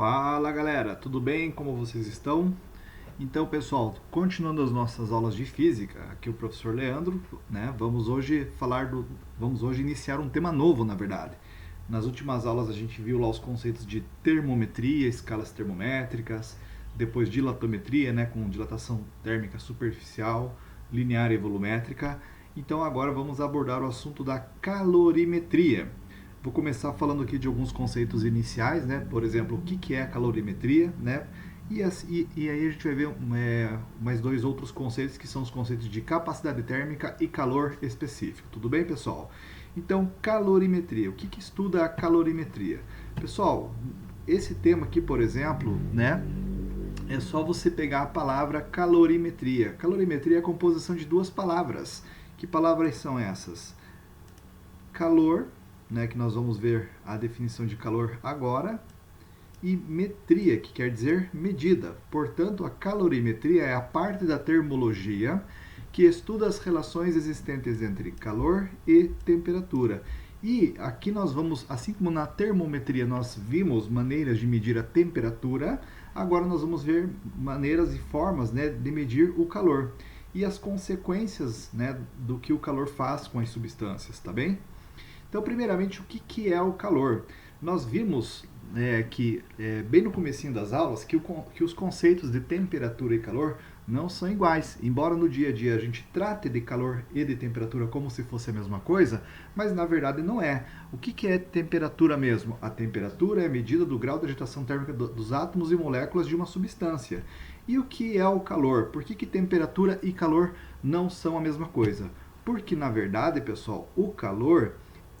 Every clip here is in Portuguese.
Fala galera, tudo bem? Como vocês estão? Então pessoal, continuando as nossas aulas de física, aqui é o professor Leandro, né? Vamos hoje iniciar um tema novo, na verdade. Nas últimas aulas a gente viu lá os conceitos de termometria, escalas termométricas, depois dilatometria, né, com dilatação térmica superficial, linear e volumétrica. Então agora vamos abordar o assunto da calorimetria. Vou começar falando aqui de alguns conceitos iniciais, né? Por exemplo, o que é a calorimetria, né? E aí a gente vai ver mais dois outros conceitos que são os conceitos de capacidade térmica e calor específico. Tudo bem, pessoal? Então, calorimetria. O que estuda a calorimetria? Pessoal, esse tema aqui, por exemplo, né? É só você pegar a palavra calorimetria. Calorimetria é a composição de duas palavras. Que palavras são essas? Calor, né, que nós vamos ver a definição de calor agora, e metria, que quer dizer medida. Portanto, a calorimetria é a parte da termologia que estuda as relações existentes entre calor e temperatura. E aqui nós vamos, assim como na termometria nós vimos maneiras de medir a temperatura, agora nós vamos ver maneiras e formas, né, de medir o calor e as consequências, né, do que o calor faz com as substâncias, tá bem? Então, primeiramente, o que é o calor? Nós vimos que, bem no comecinho das aulas, que os conceitos de temperatura e calor não são iguais. Embora no dia a dia a gente trate de calor e de temperatura como se fosse a mesma coisa, mas na verdade não é. O que é temperatura mesmo? A temperatura é a medida do grau de agitação térmica dos átomos e moléculas de uma substância. E o que é o calor? Por que temperatura e calor não são a mesma coisa? Porque, na verdade, pessoal, o calor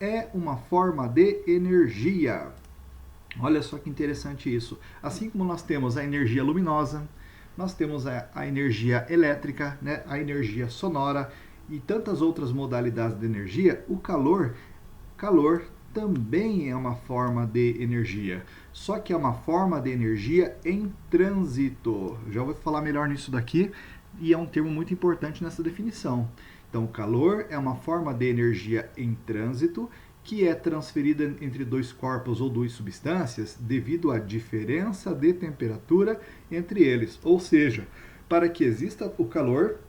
é uma forma de energia. Olha só que interessante isso. Assim como nós temos a energia luminosa, nós temos a energia elétrica, né, a energia sonora e tantas outras modalidades de energia, o calor também é uma forma de energia. Só que é uma forma de energia em trânsito. Já vou falar melhor nisso daqui e é um termo muito importante nessa definição. Então, o calor é uma forma de energia em trânsito que é transferida entre dois corpos ou duas substâncias devido à diferença de temperatura entre eles. Ou seja, para que exista o calor,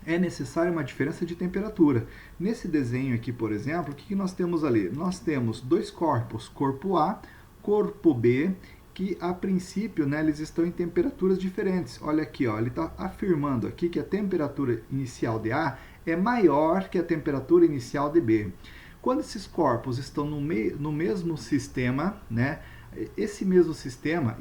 é necessária uma diferença de temperatura. Nesse desenho aqui, por exemplo, o que nós temos ali? Nós temos dois corpos, corpo A, corpo B, que a princípio, né, eles estão em temperaturas diferentes. Olha aqui, ó, ele está afirmando aqui que a temperatura inicial de A é maior que a temperatura inicial de B. Quando esses corpos estão no mesmo sistema, né, esse mesmo sistema,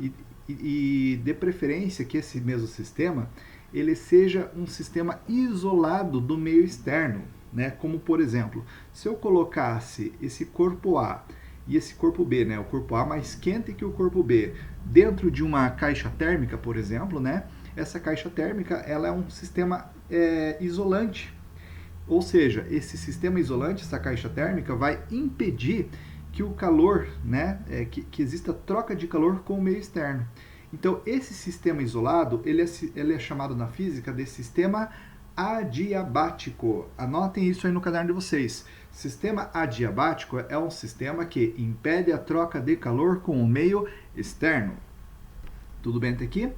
e de preferência que esse mesmo sistema ele seja um sistema isolado do meio externo, né, como por exemplo, se eu colocasse esse corpo A e esse corpo B, né, o corpo A mais quente que o corpo B, dentro de uma caixa térmica, por exemplo, né, essa caixa térmica ela é um sistema isolante. Ou seja, esse sistema isolante, essa caixa térmica, vai impedir que o calor, né, que exista troca de calor com o meio externo. Então, esse sistema isolado, ele é chamado na física de sistema adiabático. Anotem isso aí no caderno de vocês. Sistema adiabático é um sistema que impede a troca de calor com o meio externo. Tudo bem até aqui?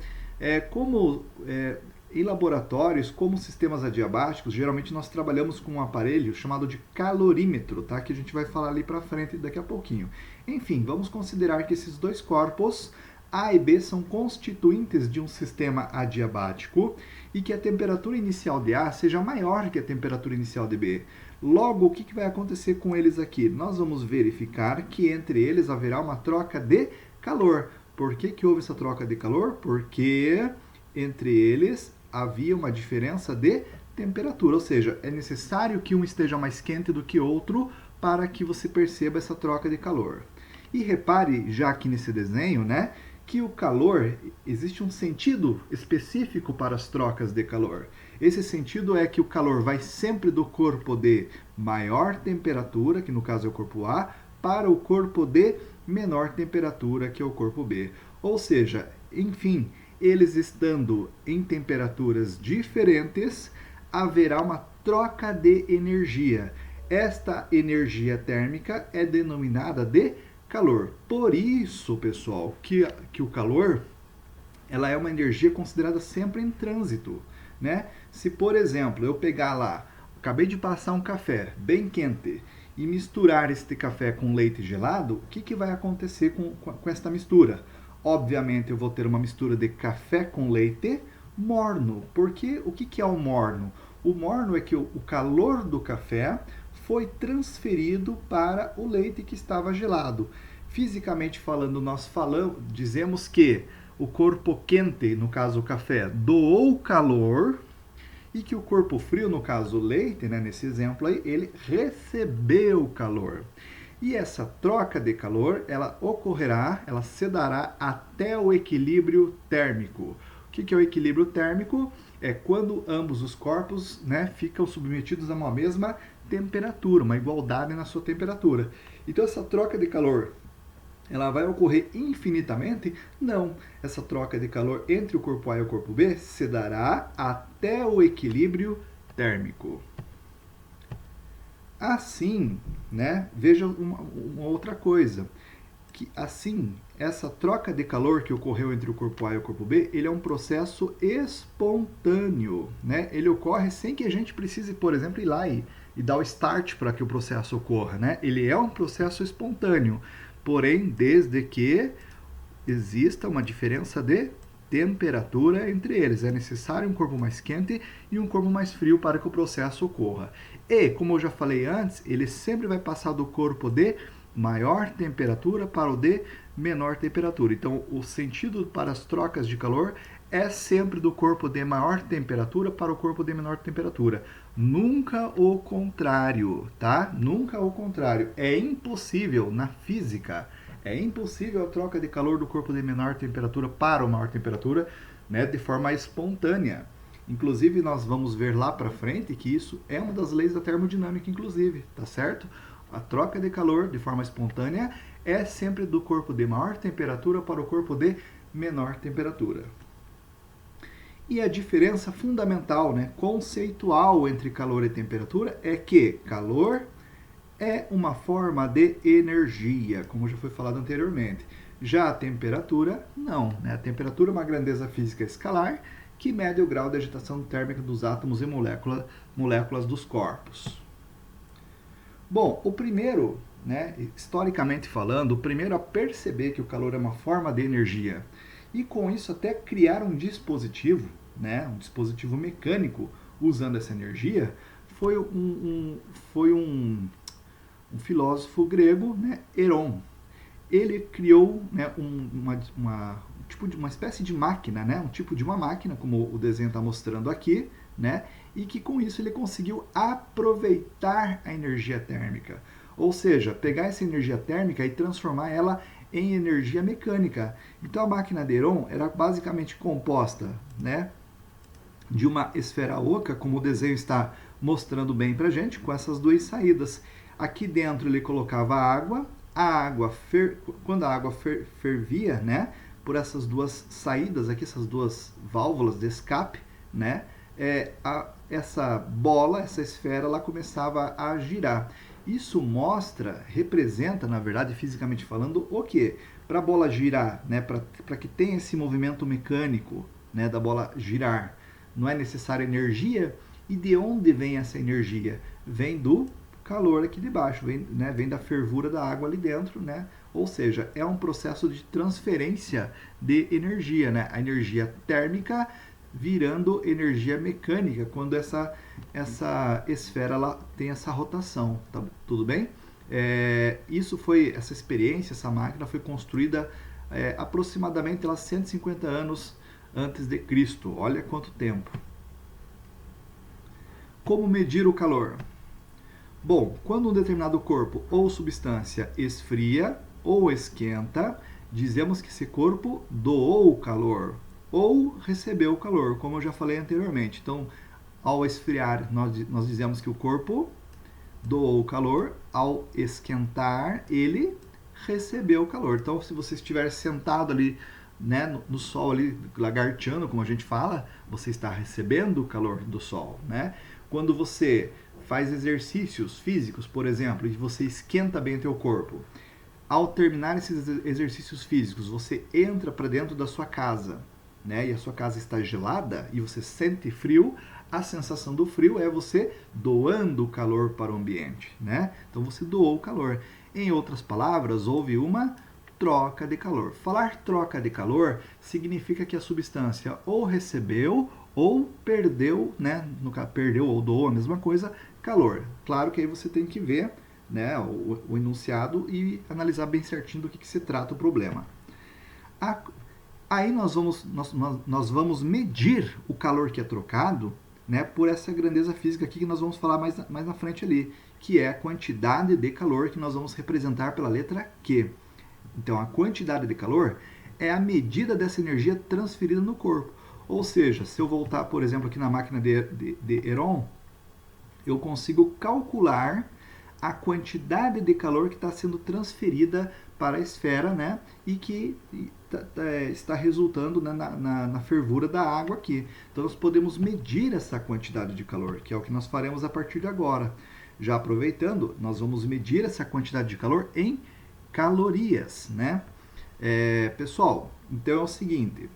Em laboratórios, como sistemas adiabáticos, geralmente nós trabalhamos com um aparelho chamado de calorímetro, tá? Que a gente vai falar ali para frente daqui a pouquinho. Enfim, vamos considerar que esses dois corpos, A e B, são constituintes de um sistema adiabático e que a temperatura inicial de A seja maior que a temperatura inicial de B. Logo, o que vai acontecer com eles aqui? Nós vamos verificar que entre eles haverá uma troca de calor. Por que houve essa troca de calor? Porque entre eles havia uma diferença de temperatura, ou seja, é necessário que um esteja mais quente do que outro para que você perceba essa troca de calor. E repare, já aqui nesse desenho, né, que o calor, existe um sentido específico para as trocas de calor. Esse sentido é que o calor vai sempre do corpo de maior temperatura, que no caso é o corpo A, para o corpo de menor temperatura, que é o corpo B. Ou seja, enfim, eles estando em temperaturas diferentes, haverá uma troca de energia. Esta energia térmica é denominada de calor. Por isso, pessoal, que o calor ela é uma energia considerada sempre em trânsito, né? Se, por exemplo, eu pegar lá, acabei de passar um café bem quente e misturar este café com leite gelado, o que vai acontecer com esta mistura? Obviamente eu vou ter uma mistura de café com leite morno. Porque o que é o morno? O morno é que o calor do café foi transferido para o leite que estava gelado. Fisicamente falando, dizemos que o corpo quente, no caso o café, doou calor e que o corpo frio, no caso o leite, né, nesse exemplo aí, ele recebeu calor. E essa troca de calor, ela ocorrerá, ela se dará até o equilíbrio térmico. O que é o equilíbrio térmico? É quando ambos os corpos, né, ficam submetidos a uma mesma temperatura, uma igualdade na sua temperatura. Então essa troca de calor, ela vai ocorrer infinitamente? Não. Essa troca de calor entre o corpo A e o corpo B se dará até o equilíbrio térmico. Assim, né, veja uma outra coisa, que assim, essa troca de calor que ocorreu entre o corpo A e o corpo B, ele é um processo espontâneo, né? Ele ocorre sem que a gente precise, por exemplo, ir lá e dar o start para que o processo ocorra, né? Ele é um processo espontâneo, porém, desde que exista uma diferença de temperatura entre eles. É necessário um corpo mais quente e um corpo mais frio para que o processo ocorra. E, como eu já falei antes, ele sempre vai passar do corpo de maior temperatura para o de menor temperatura. Então, o sentido para as trocas de calor é sempre do corpo de maior temperatura para o corpo de menor temperatura. Nunca o contrário, tá? Nunca o contrário. É impossível na física. É impossível a troca de calor do corpo de menor temperatura para o maior temperatura, né, de forma espontânea. Inclusive, nós vamos ver lá para frente que isso é uma das leis da termodinâmica, inclusive, tá certo? A troca de calor de forma espontânea é sempre do corpo de maior temperatura para o corpo de menor temperatura. E a diferença fundamental, né, conceitual entre calor e temperatura é que calor é uma forma de energia, como já foi falado anteriormente. Já a temperatura, não. Né? A temperatura é uma grandeza física escalar que mede o grau de agitação térmica dos átomos e moléculas dos corpos. Bom, o primeiro, né, historicamente falando, o primeiro a perceber que o calor é uma forma de energia e com isso até criar um dispositivo, né, um dispositivo mecânico usando essa energia, foi um filósofo grego, né, Heron. Ele criou, né, uma espécie de máquina, né, um tipo de uma máquina, como o desenho está mostrando aqui, né, e que com isso ele conseguiu aproveitar a energia térmica. Ou seja, pegar essa energia térmica e transformar ela em energia mecânica. Então a máquina de Heron era basicamente composta, né, de uma esfera oca, como o desenho está mostrando bem para a gente, com essas duas saídas. Aqui dentro ele colocava água, quando a água fervia, né, por essas duas saídas aqui, essas duas válvulas de escape, né, essa bola, essa esfera, ela começava a girar. Isso representa, na verdade, fisicamente falando, o quê? Para a bola girar, né, para que tenha esse movimento mecânico, né, da bola girar, não é necessária energia. E de onde vem essa energia? Vem do calor aqui de baixo, vem da fervura da água ali dentro, né? Ou seja, é um processo de transferência de energia, né? A energia térmica virando energia mecânica quando essa esfera ela tem essa rotação, tá tudo bem? Essa experiência, essa máquina foi construída aproximadamente 150 anos antes de Cristo. Olha quanto tempo. Como medir o calor? Bom, quando um determinado corpo ou substância esfria ou esquenta, dizemos que esse corpo doou o calor ou recebeu o calor, como eu já falei anteriormente. Então, ao esfriar, nós dizemos que o corpo doou o calor, ao esquentar, ele recebeu o calor. Então, se você estiver sentado ali, né, no sol, ali, lagarteando, como a gente fala, você está recebendo o calor do sol, né? Quando você faz exercícios físicos, por exemplo, e você esquenta bem o teu corpo, ao terminar esses exercícios físicos, você entra para dentro da sua casa, né? E a sua casa está gelada e você sente frio, a sensação do frio é você doando o calor para o ambiente, né? Então você doou o calor. Em outras palavras, houve uma troca de calor. Falar troca de calor significa que a substância ou recebeu ou perdeu, né? No caso, perdeu ou doou, a mesma coisa, calor. Claro que aí você tem que ver, né, o enunciado e analisar bem certinho do que se trata o problema. Aí nós vamos medir o calor que é trocado, né, por essa grandeza física aqui que nós vamos falar mais na frente ali, que é a quantidade de calor que nós vamos representar pela letra Q. Então, a quantidade de calor é a medida dessa energia transferida no corpo. Ou seja, se eu voltar, por exemplo, aqui na máquina de Heron, eu consigo calcular a quantidade de calor que está sendo transferida para a esfera, né? E que está resultando, né, na fervura da água aqui. Então nós podemos medir essa quantidade de calor, que é o que nós faremos a partir de agora. Já aproveitando, nós vamos medir essa quantidade de calor em calorias, né? Pessoal, então é o seguinte,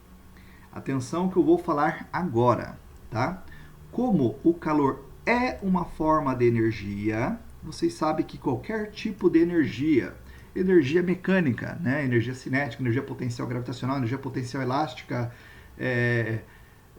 atenção que eu vou falar agora, tá? Como o calor é uma forma de energia, vocês sabem que qualquer tipo de energia mecânica, né? Energia cinética, energia potencial gravitacional, energia potencial elástica,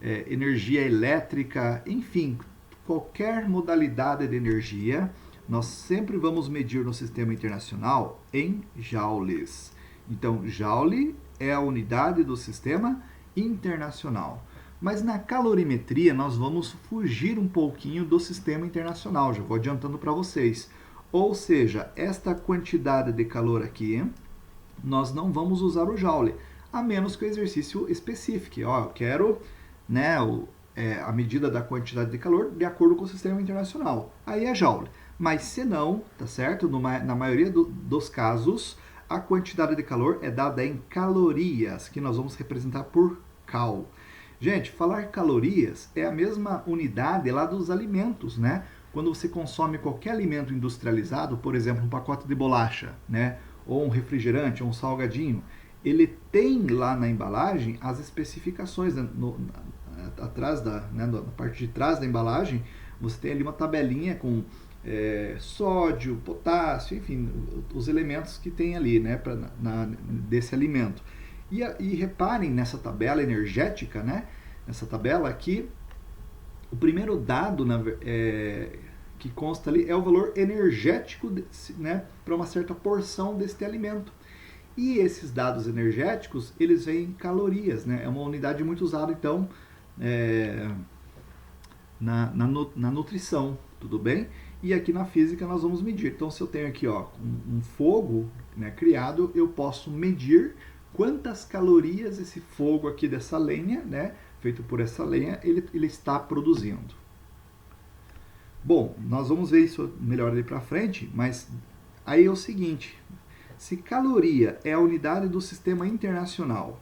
energia elétrica, enfim, qualquer modalidade de energia, nós sempre vamos medir no sistema internacional em joules. Então, joule é a unidade do sistema internacional. Mas na calorimetria nós vamos fugir um pouquinho do sistema internacional, já vou adiantando para vocês. Ou seja, esta quantidade de calor aqui, nós não vamos usar o joule, a menos que o exercício especifique. Ó, eu quero, né, a medida da quantidade de calor de acordo com o sistema internacional. Aí é joule. Mas se não, tá certo? Na maioria dos casos, a quantidade de calor é dada em calorias, que nós vamos representar por cal. Gente, falar calorias é a mesma unidade lá dos alimentos, né? Quando você consome qualquer alimento industrializado, por exemplo, um pacote de bolacha, né? Ou um refrigerante, ou um salgadinho, ele tem lá na embalagem as especificações, né? Atrás na parte de trás da embalagem, você tem ali uma tabelinha com sódio, potássio, enfim, os elementos que tem ali, né? Desse alimento. E reparem nessa tabela energética, né? Nessa tabela aqui, o primeiro dado que consta ali é o valor energético, né, para uma certa porção deste alimento. E esses dados energéticos, eles vêm em calorias, né? É uma unidade muito usada, então, na nutrição, tudo bem? E aqui na física nós vamos medir. Então, se eu tenho aqui, ó, um fogo, né, criado, eu posso medir quantas calorias esse fogo aqui dessa lenha, né, feito por essa lenha, ele está produzindo. Bom, nós vamos ver isso melhor ali para frente, mas aí é o seguinte, se caloria é a unidade do sistema internacional,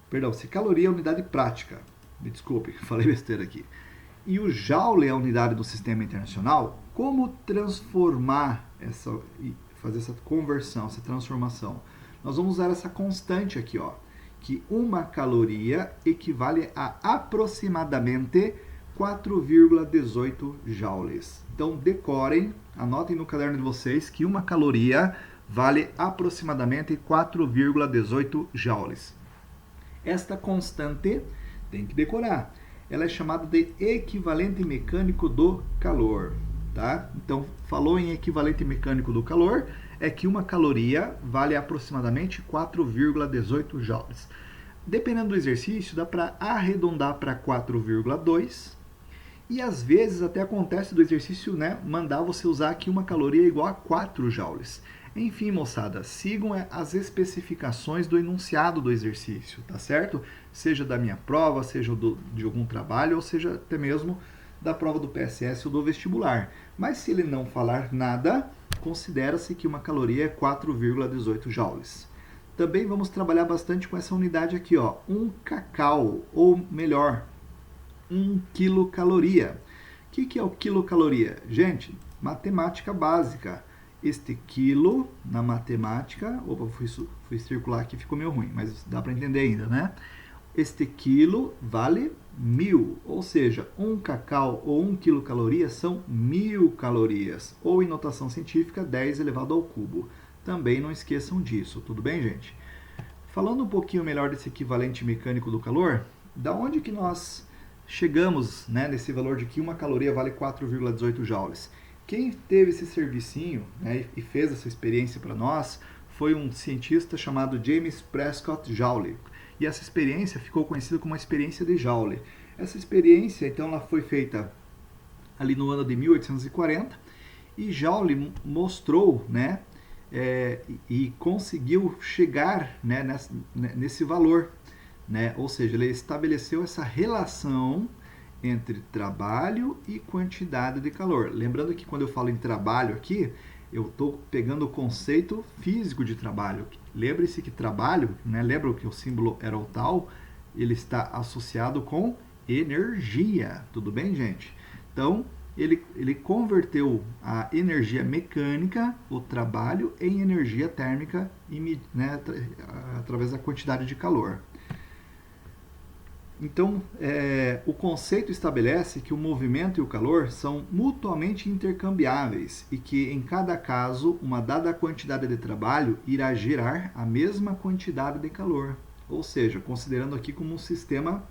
perdão, se caloria é a unidade prática, me desculpe, falei besteira aqui, e o joule é a unidade do sistema internacional, como transformar fazer essa conversão, essa transformação? Nós vamos usar essa constante aqui, ó, que uma caloria equivale a aproximadamente 4,18 joules. Então, decorem, anotem no caderno de vocês que uma caloria vale aproximadamente 4,18 joules. Esta constante, tem que decorar, ela é chamada de equivalente mecânico do calor, tá? Então, falou em equivalente mecânico do calor, é que uma caloria vale aproximadamente 4,18 joules. Dependendo do exercício, dá para arredondar para 4,2 e às vezes até acontece do exercício, né, mandar você usar aqui uma caloria igual a 4 joules. Enfim, moçada, sigam as especificações do enunciado do exercício, tá certo? Seja da minha prova, seja de algum trabalho, ou seja até mesmo da prova do PSS ou do vestibular. Mas se ele não falar nada, considera-se que uma caloria é 4,18 joules. Também vamos trabalhar bastante com essa unidade aqui, ó, 1 cacau, ou melhor, 1 quilocaloria. O que é o quilocaloria? Gente, matemática básica. este quilo na matemática, opa, fui circular aqui, ficou meio ruim, mas dá para entender ainda, né? Este quilo vale 1000, ou seja, um cacau ou 1 quilocaloria são 1000 calorias, ou em notação científica, 10 elevado ao cubo. Também não esqueçam disso, tudo bem, gente? Falando um pouquinho melhor desse equivalente mecânico do calor, da onde que nós chegamos, né, nesse valor de que uma caloria vale 4,18 joules? Quem teve esse servicinho, né, e fez essa experiência para nós foi um cientista chamado James Prescott Joule. E essa experiência ficou conhecida como a experiência de Joule. Essa experiência, então, ela foi feita ali no ano de 1840 e Joule mostrou, né, e conseguiu chegar, né, nesse valor, né? Ou seja, ele estabeleceu essa relação entre trabalho e quantidade de calor. Lembrando que quando eu falo em trabalho aqui, eu estou pegando o conceito físico de trabalho. Lembre-se que trabalho, né, lembra que o símbolo era o tal, ele está associado com energia, tudo bem, gente? Então, ele converteu a energia mecânica, o trabalho, em energia térmica, né, através da quantidade de calor. Então, o conceito estabelece que o movimento e o calor são mutuamente intercambiáveis e que, em cada caso, uma dada quantidade de trabalho irá gerar a mesma quantidade de calor. Ou seja, considerando aqui como um sistema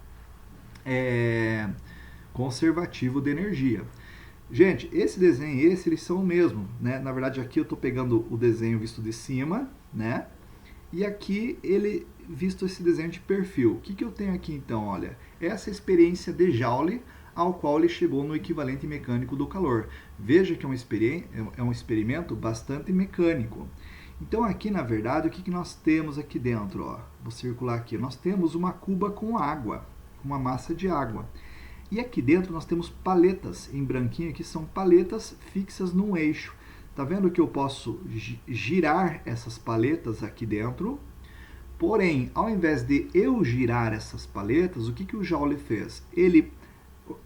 conservativo de energia. Gente, esse desenho e esse, eles são o mesmo, né? Na verdade, aqui eu estou pegando o desenho visto de cima, né? E aqui ele visto esse desenho de perfil. O que eu tenho aqui então? Olha, essa experiência de Joule ao qual ele chegou no equivalente mecânico do calor. Veja que é um experimento bastante mecânico. Então aqui, na verdade, o que nós temos aqui dentro? Ó? Vou circular aqui. Nós temos uma cuba com água, uma massa de água. E aqui dentro nós temos paletas em branquinho, que são paletas fixas num eixo. Tá vendo que eu posso girar essas paletas aqui dentro? Porém, ao invés de eu girar essas paletas, o que o Joule fez? Ele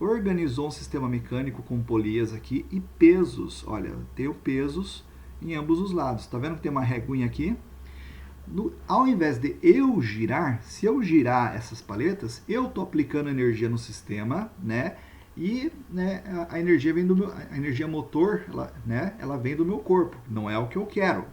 organizou um sistema mecânico com polias aqui e pesos. Olha, tem pesos em ambos os lados. Tá vendo que tem uma reguinha aqui? Ao invés de eu girar, se eu girar essas paletas, eu estou aplicando energia no sistema, né? E, né, a energia vem do a energia motor, ela vem do meu corpo. Não é o que eu quero.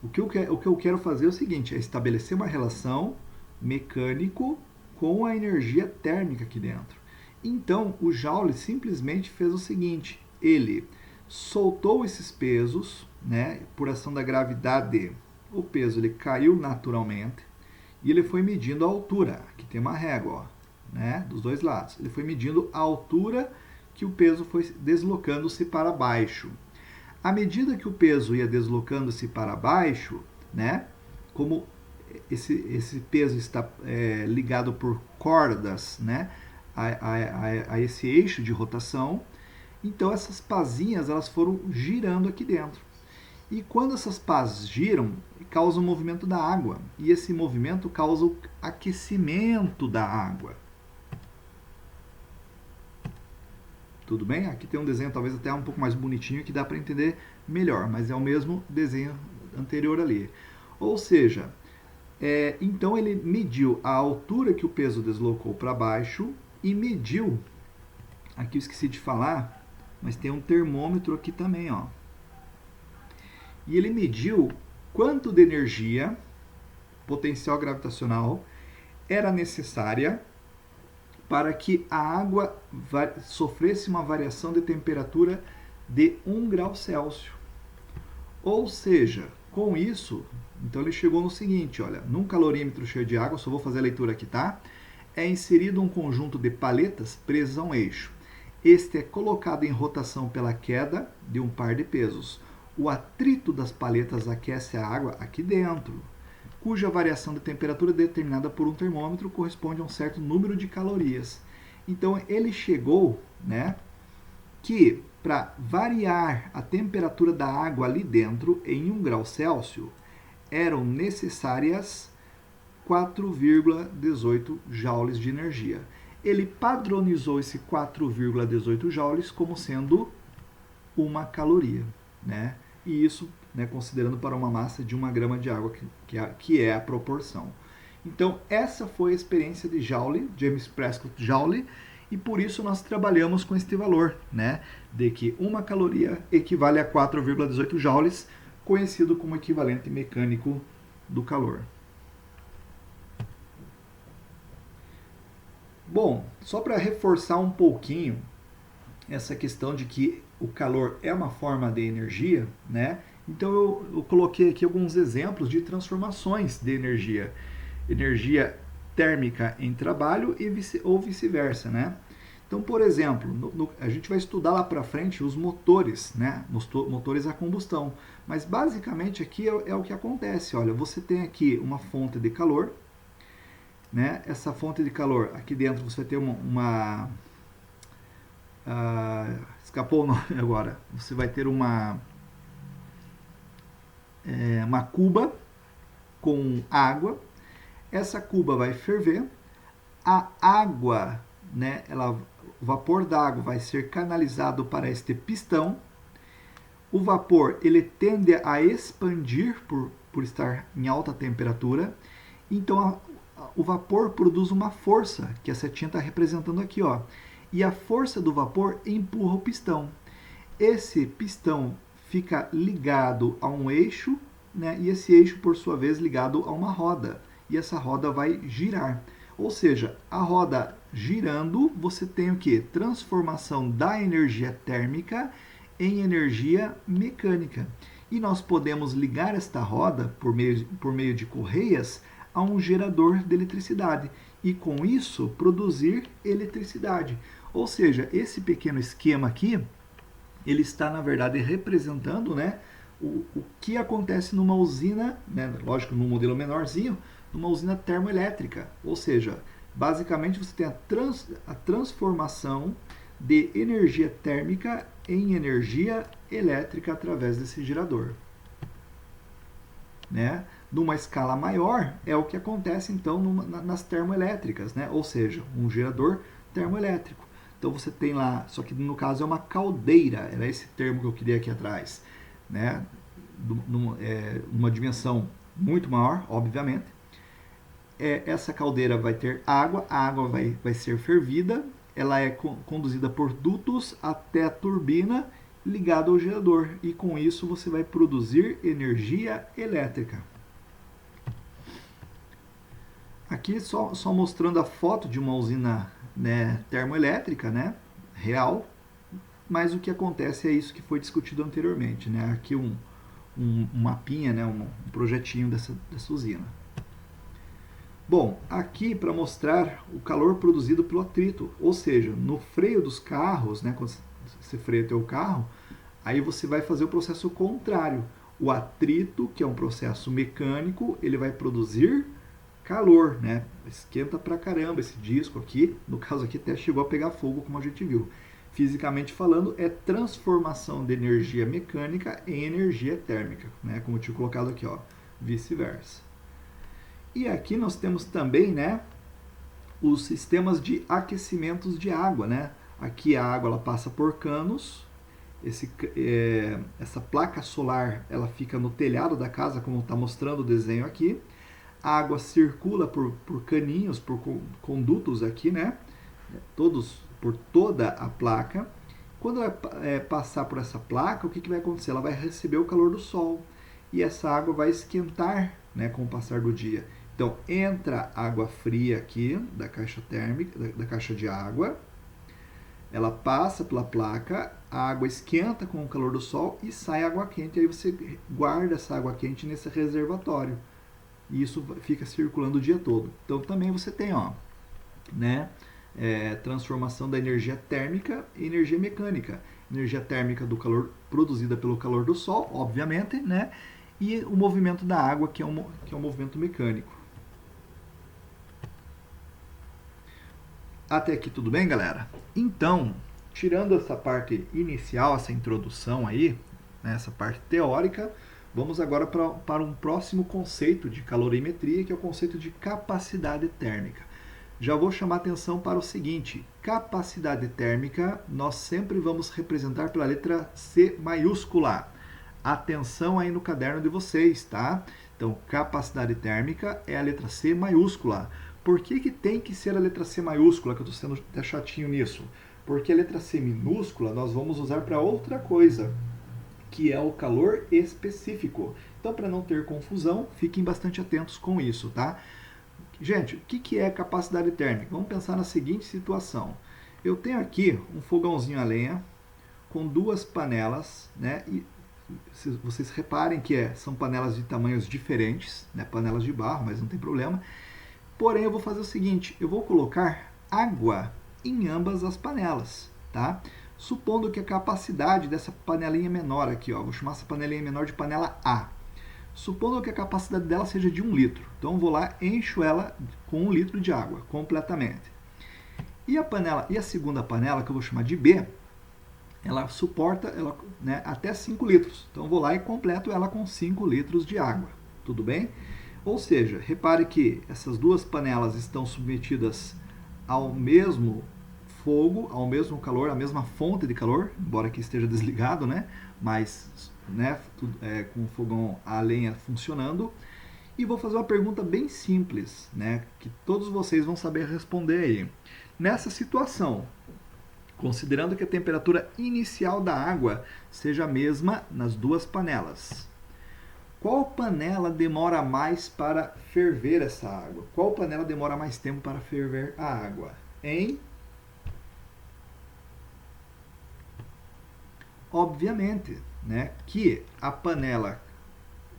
O que eu quero fazer é o seguinte, é estabelecer uma relação mecânico com a energia térmica aqui dentro. Então, o Joule simplesmente fez o seguinte, ele soltou esses pesos, né, por ação da gravidade. O peso ele caiu naturalmente e ele foi medindo a altura. Aqui tem uma régua, ó, né, dos dois lados. Ele foi medindo a altura que o peso foi deslocando-se para baixo. À medida que o peso ia deslocando-se para baixo, né, como esse peso está ligado por cordas, né, a esse eixo de rotação, então essas pazinhas elas foram girando aqui dentro. E quando essas pás giram, causa o movimento da água. E esse movimento causa o aquecimento da água. Tudo bem? Aqui tem um desenho talvez até um pouco mais bonitinho que dá para entender melhor, mas é o mesmo desenho anterior ali. Ou seja, então ele mediu a altura que o peso deslocou para baixo e mediu, aqui eu esqueci de falar, mas tem um termômetro aqui também, ó. E ele mediu quanto de energia potencial gravitacional era necessária para que a água sofresse uma variação de temperatura de 1 grau Celsius. Ou seja, com isso, então ele chegou no seguinte, olha, num calorímetro cheio de água, só vou fazer a leitura aqui, tá? É inserido um conjunto de paletas presas a um eixo. Este é colocado em rotação pela queda de um par de pesos. O atrito das paletas aquece a água aqui dentro, cuja variação de temperatura determinada por um termômetro corresponde a um certo número de calorias. Então ele chegou, né, que para variar a temperatura da água ali dentro em 1 grau Celsius, eram necessárias 4,18 joules de energia. Ele padronizou esse 4,18 joules como sendo uma caloria. né? E isso, né, considerando para uma massa de 1 grama de água, que é a proporção. Então, essa foi a experiência de Joule, James Prescott Joule, e por isso nós trabalhamos com este valor, né, de que 1 caloria equivale a 4,18 joules, conhecido como equivalente mecânico do calor. Bom, só para reforçar um pouquinho essa questão de que o calor é uma forma de energia, né? Então eu coloquei aqui alguns exemplos de transformações de energia. Energia térmica em trabalho ou vice-versa, né? Então, por exemplo, a gente vai estudar lá para frente os motores, né? Motores a combustão. Mas basicamente aqui é o que acontece. Olha, você tem aqui uma fonte de calor, né? Essa fonte de calor, aqui dentro você vai ter escapou o nome agora. Você vai ter uma cuba com água. Essa cuba vai ferver. A água, né, o vapor d'água vai ser canalizado para este pistão. O vapor ele tende a expandir por estar em alta temperatura. Então o vapor produz uma força, que a setinha está representando aqui, ó. E a força do vapor empurra o pistão. Esse pistão fica ligado a um eixo, né, e esse eixo, por sua vez, ligado a uma roda. E essa roda vai girar. Ou seja, a roda girando, você tem o que? Transformação da energia térmica em energia mecânica. E nós podemos ligar esta roda por meio de correias a um gerador de eletricidade e com isso produzir eletricidade. Ou seja, esse pequeno esquema aqui, ele está na verdade representando, né, o que acontece numa usina, né, lógico, num modelo menorzinho, numa usina termoelétrica. Ou seja, basicamente você tem a transformação de energia térmica em energia elétrica através desse gerador, né? Numa escala maior é o que acontece então nas termoelétricas, né? Ou seja, um gerador termoelétrico. Então você tem lá, só que no caso é uma caldeira, era esse termo que eu queria aqui atrás, né? Numa dimensão muito maior, obviamente. Essa caldeira vai ter água, a água vai ser fervida, ela é conduzida por dutos até a turbina ligada ao gerador e com isso você vai produzir energia elétrica. Aqui só mostrando a foto de uma usina, né, termoelétrica, né, real, mas o que acontece é isso que foi discutido anteriormente, né? Aqui um mapinha, né, um projetinho dessa usina. Bom, aqui para mostrar o calor produzido pelo atrito, ou seja, no freio dos carros, né, quando você freia o teu carro, aí você vai fazer o processo contrário. O atrito, que é um processo mecânico, ele vai produzir calor, né? Esquenta pra caramba esse disco aqui, no caso aqui até chegou a pegar fogo, como a gente viu. Fisicamente falando, é transformação de energia mecânica em energia térmica, né? Como eu tinha colocado aqui, ó, vice-versa. E aqui nós temos também, né, os sistemas de aquecimentos de água, né? Aqui a água ela passa por canos. Essa placa solar ela fica no telhado da casa, como está mostrando o desenho aqui. A água circula por caninhos, por condutos aqui, né? Por toda a placa. Quando ela passar por essa placa, o que vai acontecer? Ela vai receber o calor do sol e essa água vai esquentar, né, com o passar do dia. Então entra água fria aqui da caixa térmica, da caixa de água. Ela passa pela placa, a água esquenta com o calor do sol e sai água quente. Aí você guarda essa água quente nesse reservatório. E isso fica circulando o dia todo. Então também você tem, ó, né, transformação da energia térmica em energia mecânica. Energia térmica do calor produzida pelo calor do sol, obviamente, né, e o movimento da água, que é um movimento mecânico. Até aqui tudo bem, galera? Então, tirando essa parte inicial, essa introdução aí, né, essa parte teórica, vamos agora para um próximo conceito de calorimetria, que é o conceito de capacidade térmica. Já vou chamar atenção para o seguinte: capacidade térmica nós sempre vamos representar pela letra C maiúscula. Atenção aí no caderno de vocês, tá? Então, capacidade térmica é a letra C maiúscula. Por que tem que ser a letra C maiúscula, que eu estou sendo até chatinho nisso? Porque a letra C minúscula nós vamos usar para outra coisa, que é o calor específico. Então, para não ter confusão, fiquem bastante atentos com isso, tá? Gente, o que é capacidade térmica? Vamos pensar na seguinte situação. Eu tenho aqui um fogãozinho a lenha com duas panelas, né? E vocês reparem que são panelas de tamanhos diferentes, né? Panelas de barro, mas não tem problema. Porém, eu vou fazer o seguinte, eu vou colocar água em ambas as panelas, tá? Supondo que a capacidade dessa panelinha menor aqui, ó, vou chamar essa panelinha menor de panela A. Supondo que a capacidade dela seja de 1 litro. Então, eu vou lá, encho ela com 1 litro de água, completamente. E a segunda panela, que eu vou chamar de B, ela suporta né, até 5 litros. Então, eu vou lá e completo ela com 5 litros de água. Tudo bem? Ou seja, repare que essas duas panelas estão submetidas ao mesmo fogo, ao mesmo calor, à mesma fonte de calor, embora aqui esteja desligado, né? Mas né, com o fogão a lenha funcionando. E vou fazer uma pergunta bem simples, né, que todos vocês vão saber responder aí. Nessa situação, considerando que a temperatura inicial da água seja a mesma nas duas panelas, qual panela demora mais para ferver essa água? Qual panela demora mais tempo para ferver a água? Obviamente, né, que a panela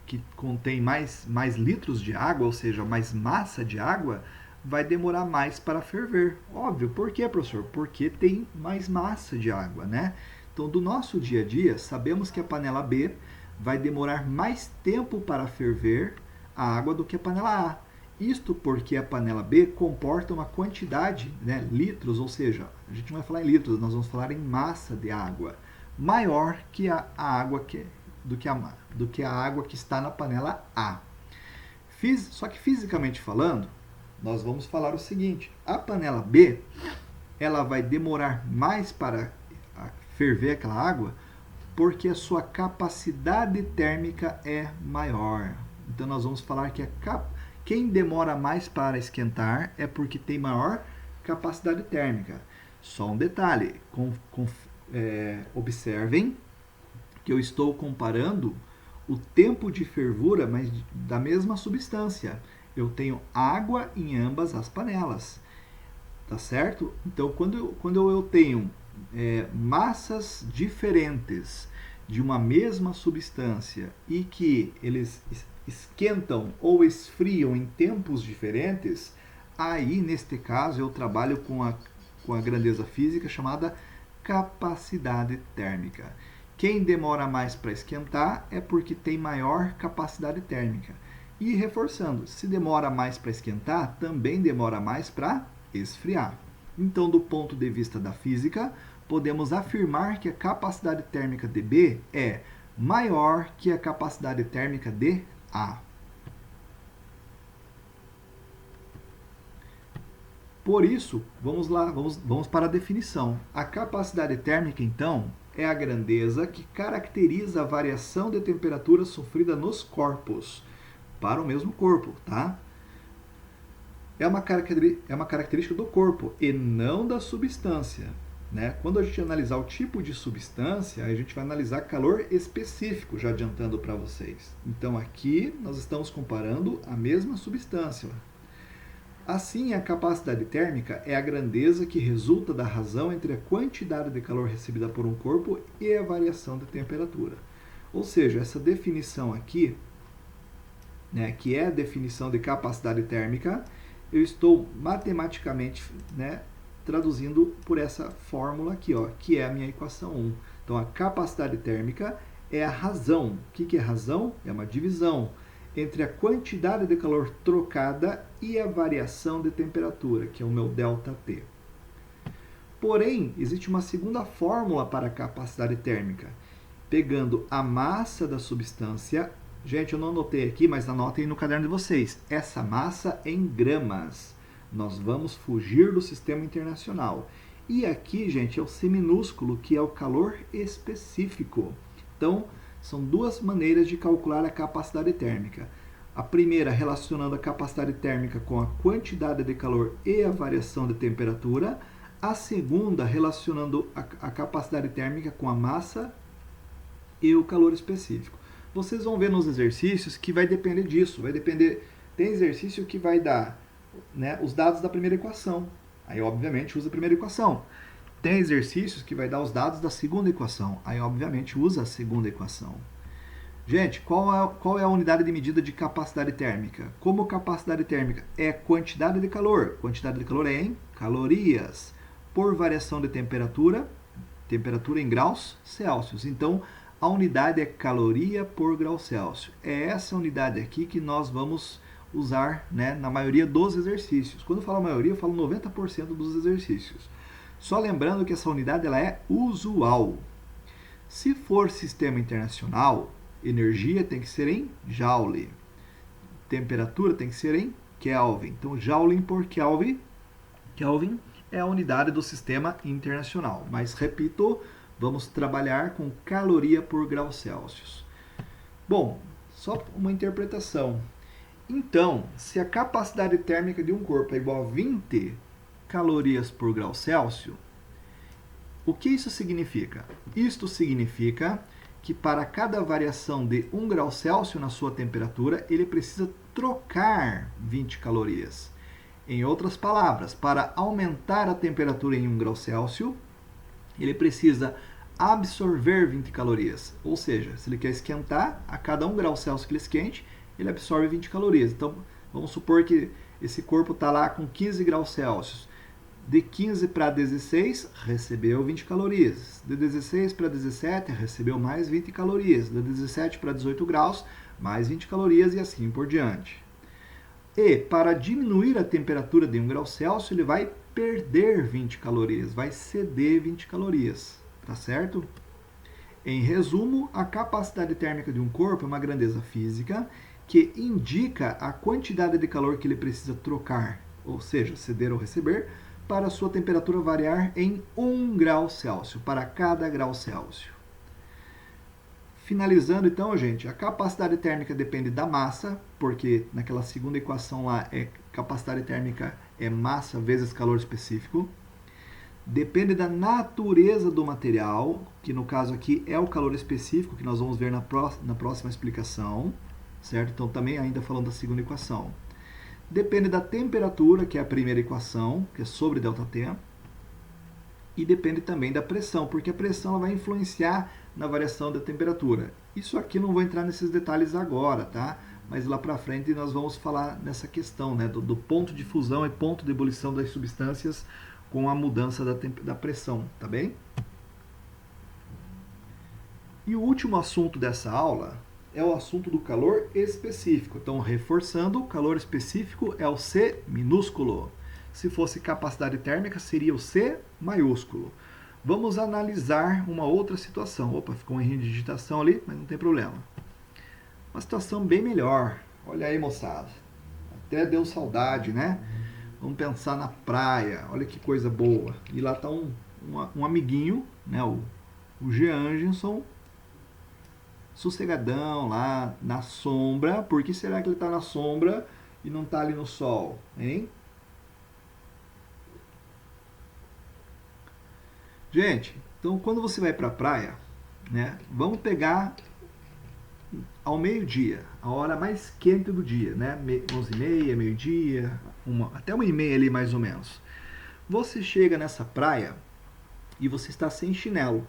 que contém mais litros de água, ou seja, mais massa de água, vai demorar mais para ferver. Óbvio. Por quê, professor? Porque tem mais massa de água, né? Então, do nosso dia a dia, sabemos que a panela B vai demorar mais tempo para ferver a água do que a panela A. Isto porque a panela B comporta uma quantidade, né, litros, ou seja, a gente não vai falar em litros, nós vamos falar em massa de água, maior que a água do que a água que está na panela A. Só que fisicamente falando, nós vamos falar o seguinte: a panela B, ela vai demorar mais para ferver aquela água porque a sua capacidade térmica é maior. Então nós vamos falar que quem demora mais para esquentar é porque tem maior capacidade térmica. Só um detalhe, observem que eu estou comparando o tempo de fervura, mas da mesma substância. Eu tenho água em ambas as panelas, tá certo? Então, quando eu tenho massas diferentes de uma mesma substância e que eles esquentam ou esfriam em tempos diferentes, aí, neste caso, eu trabalho com a grandeza física chamada capacidade térmica. Quem demora mais para esquentar é porque tem maior capacidade térmica. E reforçando, se demora mais para esquentar, também demora mais para esfriar. Então, do ponto de vista da física, podemos afirmar que a capacidade térmica de B é maior que a capacidade térmica de A. Por isso, vamos lá, vamos para a definição. A capacidade térmica, então, é a grandeza que caracteriza a variação de temperatura sofrida nos corpos, para o mesmo corpo, tá? É uma característica do corpo e não da substância, né? Quando a gente analisar o tipo de substância, a gente vai analisar calor específico, já adiantando para vocês. Então, aqui nós estamos comparando a mesma substância. Assim, a capacidade térmica é a grandeza que resulta da razão entre a quantidade de calor recebida por um corpo e a variação de temperatura. Ou seja, essa definição aqui, né, que é a definição de capacidade térmica, eu estou matematicamente, né, traduzindo por essa fórmula aqui, ó, que é a minha equação 1. Então, a capacidade térmica é a razão. O que é razão? É uma divisão entre a quantidade de calor trocada e a variação de temperatura, que é o meu ΔT. Porém, existe uma segunda fórmula para a capacidade térmica. Pegando a massa da substância, gente, eu não anotei aqui, mas anotem no caderno de vocês, essa massa em gramas. Nós vamos fugir do sistema internacional. E aqui, gente, é o C minúsculo, que é o calor específico. Então, São duas maneiras de calcular a capacidade térmica. A primeira relacionando a capacidade térmica com a quantidade de calor e a variação de temperatura. A segunda relacionando a capacidade térmica com a massa e o calor específico. Vocês vão ver nos exercícios que vai depender disso. Vai depender. Tem exercício que vai dar, né, os dados da primeira equação. Aí, obviamente, usa a primeira equação. Tem exercícios que vai dar os dados da segunda equação. Aí, obviamente, usa a segunda equação. Gente, qual é a unidade de medida de capacidade térmica? Como capacidade térmica é quantidade de calor. Quantidade de calor é em calorias. Por variação de temperatura, temperatura em graus Celsius. Então, a unidade é caloria por grau Celsius. É essa unidade aqui que nós vamos usar, né, na maioria dos exercícios. Quando eu falo maioria, eu falo 90% dos exercícios. Só lembrando que essa unidade ela é usual. Se for sistema internacional, energia tem que ser em Joule. Temperatura tem que ser em Kelvin. Então, Joule por Kelvin é a unidade do sistema internacional. Mas, repito, vamos trabalhar com caloria por grau Celsius. Bom, só uma interpretação. Então, se a capacidade térmica de um corpo é igual a 20 calorias por grau Celsius, o que isso significa? Isto significa que para cada variação de 1 grau Celsius na sua temperatura, ele precisa trocar 20 calorias. Em outras palavras, para aumentar a temperatura em 1 grau Celsius, ele precisa absorver 20 calorias. Ou seja, se ele quer esquentar, a cada 1 grau Celsius que ele esquente, ele absorve 20 calorias. Então, vamos supor que esse corpo está lá com 15 graus Celsius. De 15 para 16, recebeu 20 calorias. De 16 para 17, recebeu mais 20 calorias. De 17 para 18 graus, mais 20 calorias e assim por diante. E para diminuir a temperatura de 1 grau Celsius, ele vai perder 20 calorias, vai ceder 20 calorias, tá certo? Em resumo, a capacidade térmica de um corpo é uma grandeza física que indica a quantidade de calor que ele precisa trocar, ou seja, ceder ou receber, para a sua temperatura variar em 1 grau Celsius, para cada grau Celsius. Finalizando então, gente, a capacidade térmica depende da massa, porque naquela segunda equação lá, capacidade térmica é massa vezes calor específico. Depende da natureza do material, que no caso aqui é o calor específico, que nós vamos ver na próxima explicação, certo? Então também ainda falando da segunda equação. Depende da temperatura, que é a primeira equação, que é sobre ΔT. E depende também da pressão, porque a pressão ela vai influenciar na variação da temperatura. Isso aqui não vou entrar nesses detalhes agora, tá? Mas lá para frente nós vamos falar nessa questão, né? Do ponto de fusão e ponto de ebulição das substâncias com a mudança da pressão, tá bem? E o último assunto dessa aula é o assunto do calor específico. Então, reforçando, o calor específico é o C minúsculo. Se fosse capacidade térmica, seria o C maiúsculo. Vamos analisar uma outra situação. Opa, ficou um errinho de digitação ali, mas não tem problema. Uma situação bem melhor. Olha aí, moçada. Até deu saudade, né? Vamos pensar na praia. Olha que coisa boa. E lá está um amiguinho, né? O G. Angelson, sossegadão lá na sombra. Por que será que ele está na sombra e não está ali no sol, hein? Gente, então quando você vai para a praia, né? Vamos pegar ao meio-dia, a hora mais quente do dia, né? 11h30, meio-dia, até 1h30 ali mais ou menos. Você chega nessa praia e você está sem chinelo.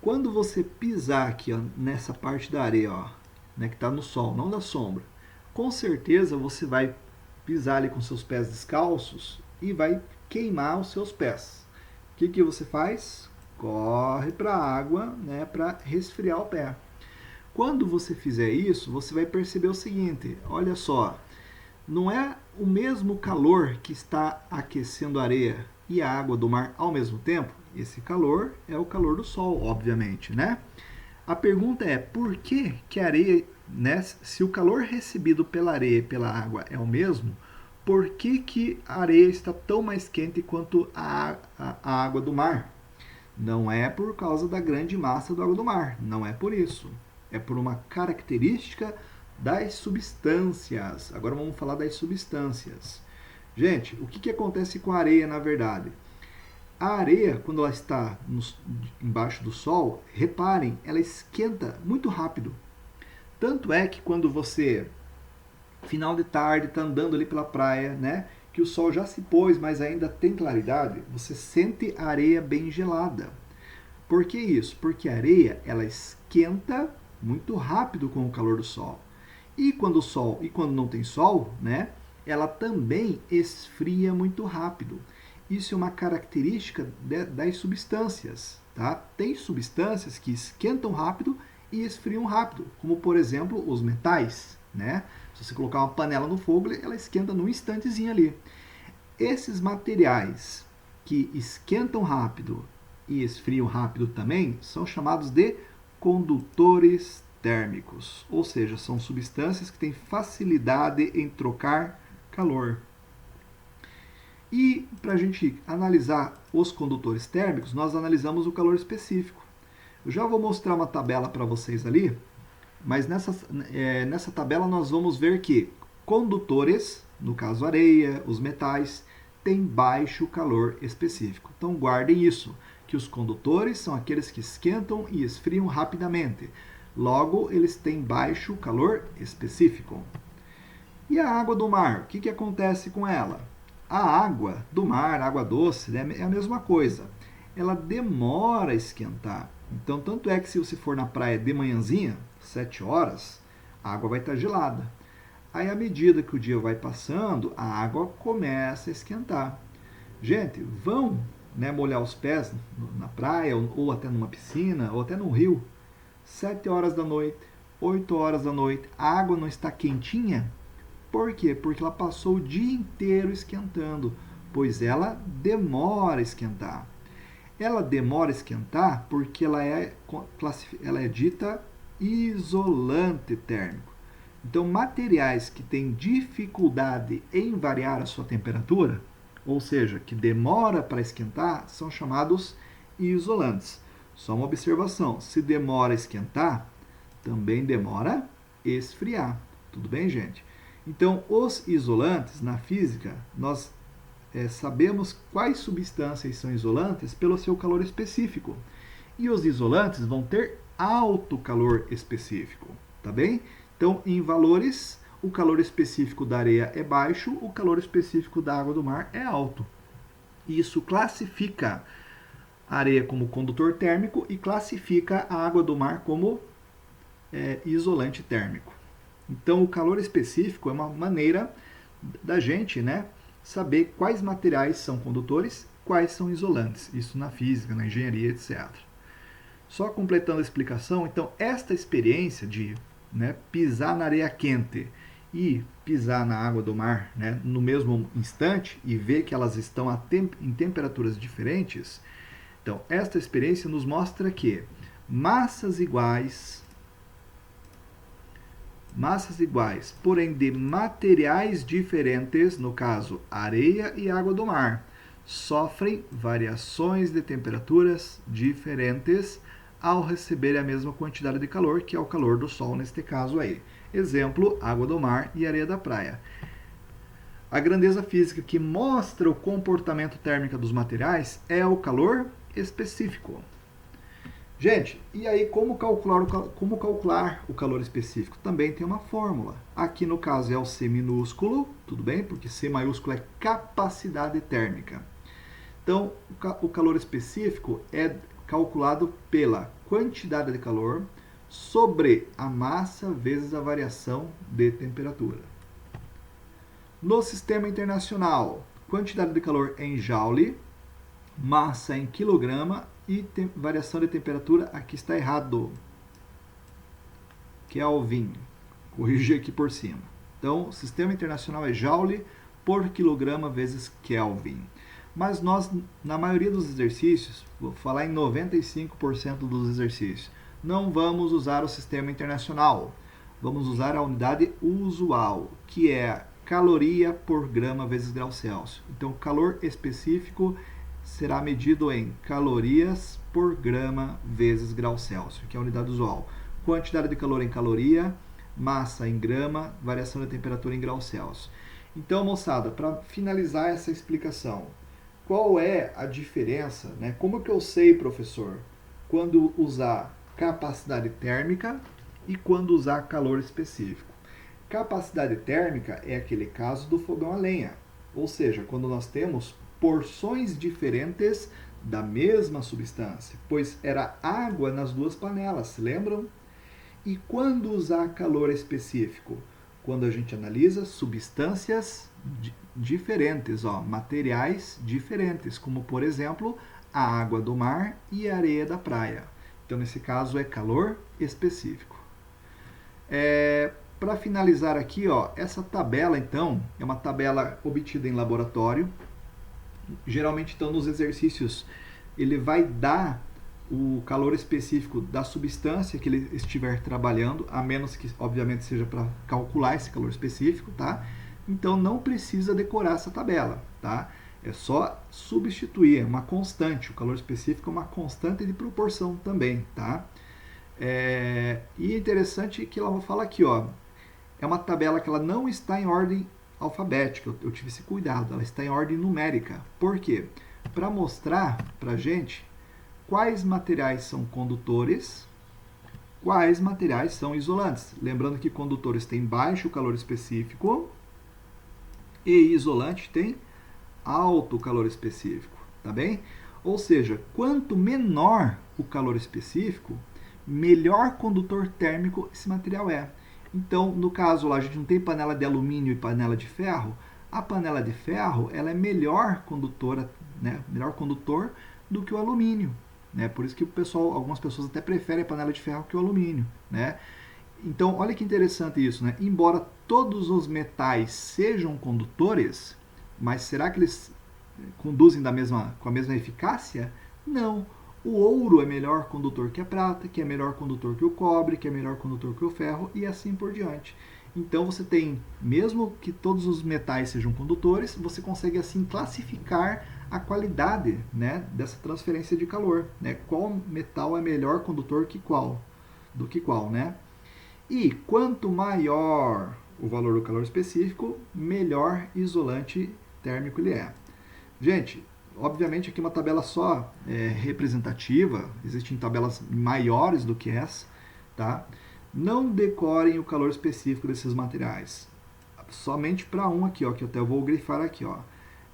Quando você pisar aqui, ó, nessa parte da areia, ó, né, que está no sol, não na sombra, com certeza você vai pisar ali com seus pés descalços e vai queimar os seus pés. O que você faz? Corre para a água, né, para resfriar o pé. Quando você fizer isso, você vai perceber o seguinte, olha só, não é o mesmo calor que está aquecendo a areia e a água do mar ao mesmo tempo? Esse calor é o calor do sol, obviamente, né? A pergunta é, por que a areia, né, se o calor recebido pela areia e pela água é o mesmo, por que a areia está tão mais quente quanto a água do mar? Não é por causa da grande massa da água do mar, não é por isso. É por uma característica das substâncias. Agora vamos falar das substâncias. Gente, o que acontece com a areia na verdade? A areia, quando ela está embaixo do sol, reparem, ela esquenta muito rápido. Tanto é que quando você, final de tarde, está andando ali pela praia, né, que o sol já se pôs, mas ainda tem claridade, você sente a areia bem gelada. Por que isso? Porque a areia, ela esquenta muito rápido com o calor do sol. E quando não tem sol, né, ela também esfria muito rápido. Isso é uma característica das substâncias, tá? Tem substâncias que esquentam rápido e esfriam rápido, como por exemplo os metais, né? Se você colocar uma panela no fogo, ela esquenta num instantezinho ali. Esses materiais que esquentam rápido e esfriam rápido também são chamados de condutores térmicos, ou seja, são substâncias que têm facilidade em trocar calor. E para a gente analisar os condutores térmicos, nós analisamos o calor específico. Eu já vou mostrar uma tabela para vocês ali, mas nessa tabela nós vamos ver que condutores, no caso areia, os metais, têm baixo calor específico. Então guardem isso, que os condutores são aqueles que esquentam e esfriam rapidamente. Logo, eles têm baixo calor específico. E a água do mar, o que acontece com ela? A água do mar, água doce, né, é a mesma coisa. Ela demora a esquentar. Então, tanto é que se você for na praia de manhãzinha, 7 horas, a água vai estar gelada. Aí, à medida que o dia vai passando, a água começa a esquentar. Gente, vão, né, molhar os pés na praia, ou até numa piscina, ou até no rio. 7 horas da noite, 8 horas da noite, a água não está quentinha? Por quê? Porque ela passou o dia inteiro esquentando, pois ela demora a esquentar. Ela demora a esquentar porque ela é dita isolante térmico. Então, materiais que têm dificuldade em variar a sua temperatura, ou seja, que demora para esquentar, são chamados isolantes. Só uma observação, se demora a esquentar, também demora a esfriar. Tudo bem, gente? Então, os isolantes, na física, nós sabemos quais substâncias são isolantes pelo seu calor específico. E os isolantes vão ter alto calor específico, tá bem? Então, em valores, o calor específico da areia é baixo, o calor específico da água do mar é alto. E isso classifica a areia como condutor térmico e classifica a água do mar como isolante térmico. Então, o calor específico é uma maneira da gente, né, saber quais materiais são condutores, quais são isolantes. Isso na física, na engenharia, etc. Só completando a explicação, então, esta experiência de, né, pisar na areia quente e pisar na água do mar, né, no mesmo instante e ver que elas estão em temperaturas diferentes, então, esta experiência nos mostra que massas iguais, porém de materiais diferentes, no caso areia e água do mar, sofrem variações de temperaturas diferentes ao receber a mesma quantidade de calor, que é o calor do sol neste caso aí. Exemplo, água do mar e areia da praia. A grandeza física que mostra o comportamento térmico dos materiais é o calor específico. Gente, e aí como calcular o calor específico? Também tem uma fórmula. Aqui no caso é o C minúsculo, tudo bem? Porque C maiúsculo é capacidade térmica. Então, o calor específico é calculado pela quantidade de calor sobre a massa vezes a variação de temperatura. No sistema internacional, quantidade de calor em joule, massa em quilograma e variação de temperatura, aqui está errado, Kelvin, corrigi aqui por cima. Então, o sistema internacional é joule por quilograma vezes Kelvin. Mas nós, na maioria dos exercícios, vou falar em 95% dos exercícios, não vamos usar o sistema internacional. Vamos usar a unidade usual, que é caloria por grama vezes grau Celsius. Então, o calor específico será medido em calorias por grama vezes grau Celsius, que é a unidade usual. quantidade de calor em caloria, massa em grama, variação da temperatura em graus Celsius. Então, moçada, para finalizar essa explicação, qual é a diferença, né? Como que eu sei, professor, quando usar capacidade térmica e quando usar calor específico? Capacidade térmica é aquele caso do fogão a lenha, ou seja, quando nós temos porções diferentes da mesma substância, pois era água nas duas panelas, lembram? E quando usar calor específico? Quando a gente analisa substâncias diferentes, materiais diferentes, como por exemplo a água do mar e a areia da praia. Então, nesse caso, é calor específico. Para finalizar aqui, essa tabela, então, é uma tabela obtida em laboratório. Geralmente, então, nos exercícios, ele vai dar o calor específico da substância que ele estiver trabalhando, a menos que, obviamente, seja para calcular esse calor específico, tá? Então, não precisa decorar essa tabela, tá? É só substituir, é uma constante. O calor específico é uma constante de proporção também, tá? E é interessante que ela fala aqui, é uma tabela que ela não está em ordem alfabética, eu tive esse cuidado, ela está em ordem numérica. Por quê? Para mostrar para gente quais materiais são condutores, quais materiais são isolantes. Lembrando que condutores têm baixo calor específico e isolante tem alto calor específico, tá bem? Ou seja, quanto menor o calor específico, melhor condutor térmico esse material é. Então, no caso lá, a gente não tem panela de alumínio e panela de ferro. A panela de ferro ela é melhor condutora, né? Melhor condutor do que o alumínio. Né? Por isso que algumas pessoas até preferem a panela de ferro que o alumínio. Né? Então, olha que interessante isso. Né? Embora todos os metais sejam condutores, mas será que eles conduzem com a mesma eficácia? Não. O ouro é melhor condutor que a prata, que é melhor condutor que o cobre, que é melhor condutor que o ferro e assim por diante. Então você tem, mesmo que todos os metais sejam condutores, você consegue assim classificar a qualidade, né, dessa transferência de calor, né? Qual metal é melhor condutor do que qual, né? E quanto maior o valor do calor específico, melhor isolante térmico ele é. Gente, obviamente aqui uma tabela só representativa, existem tabelas maiores do que essa, tá? Não decorem o calor específico desses materiais. Somente para um aqui, que eu até vou grifar aqui,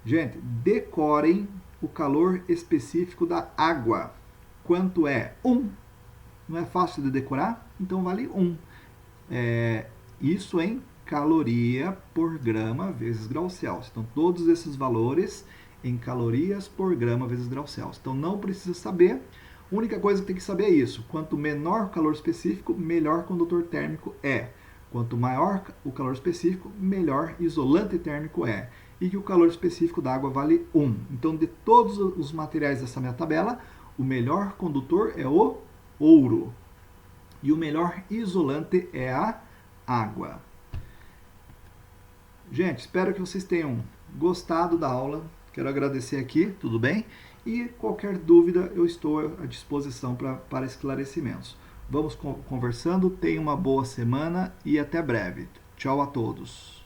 Gente, decorem o calor específico da água. Quanto é? 1. Não é fácil de decorar? Então vale 1. Isso em caloria por grama vezes grau Celsius. Então todos esses valores em calorias por grama vezes grau Celsius. Então não precisa saber. A única coisa que tem que saber é isso. Quanto menor o calor específico, melhor condutor térmico é. Quanto maior o calor específico, melhor isolante térmico é. E que o calor específico da água vale 1. Então, de todos os materiais dessa minha tabela, o melhor condutor é o ouro. E o melhor isolante é a água. Gente, espero que vocês tenham gostado da aula. Quero agradecer aqui, tudo bem? E qualquer dúvida eu estou à disposição para esclarecimentos. Vamos conversando, tenha uma boa semana e até breve. Tchau a todos.